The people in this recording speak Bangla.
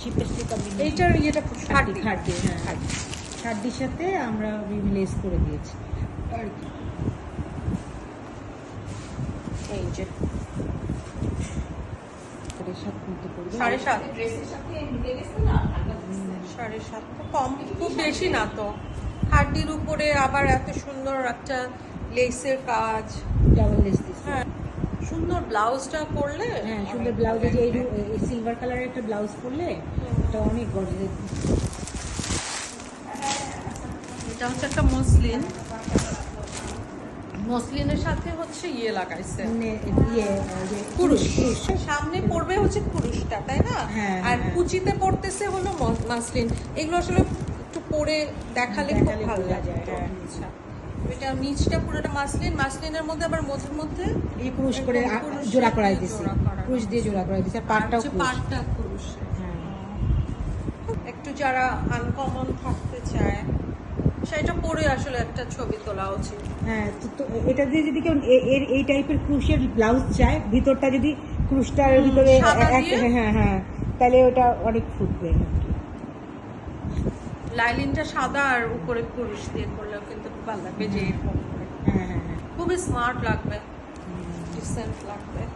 চিপেস্টলি কম্বিনেশন। এইটার ইয়েটা খাড্ডি খাড্ডি, হ্যাঁ খাড্ডির সাথে আমরা লেস করে দিয়েছি আর কি। এই যে 7.5 মতো পড়বে। 7.5 ড্রেসের সাথে মিলে গেছে না, ঠান্ডা দিচ্ছে। 7.5 তো কম, খুব বেশি না তো। হাড্ডির উপরে আবার এত সুন্দর একটা লেসের কাজ। ডাবল লেস দিয়েছি। হ্যাঁ, সুন্দর ব্লাউজটা পরলে। হ্যাঁ সুন্দর ব্লাউজে যে এই সিলভার কালারের একটা ব্লাউজ পরলে এটা অনেক গর্জিয়াস। এটা হচ্ছে একটা মসলিন, মসলিনের সাথে হচ্ছে ইয়ে লাগাইছে, কুরুশ। সামনে পড়বে হচ্ছে কুরুশটা, তাই না? হ্যাঁ, আর হ্যাঁ। কুচিতে পড়তেছে হলো মাসলিন। এগুলো আসলে একটু পরে দেখালে খুব ভালো লাগে। হ্যাঁ। আচ্ছা, এটা নিচটা পুরোটা মাসলিন, মাসলিনের মধ্যে আবার মধ্যে এই কুরুশ করে জোড়া করাই দিছি, কুরুশ দিয়ে জোড়া করাই দিছি। আর পাটটাও কুরুশ। পাটটা কুরুশ। হ্যাঁ একটু যারা আনকমন থাকতে চায় সেটা পরে আসলে একটা ছবি তোলা উচিত। হ্যাঁ, তো এটা দিয়ে যদি কেউ এই টাইপের ক্রুশের ব্লাউজ চায়, ভিতরটা যদি ক্রুশটার ভিতরে সাদা দিয়ে? হ্যাঁ হ্যাঁ, তাহলে ওটা অনেক ফুটবে। লাইলিনটা সাদা আর উপরে কুরুশ দিয়ে করলেও কিন্তু খুব ভালো লাগবে, যে এরকম করে হ্যাঁ হ্যাঁ হ্যাঁ। খুবই স্মার্ট লাগবে, ডিসেন্ট লাগবে।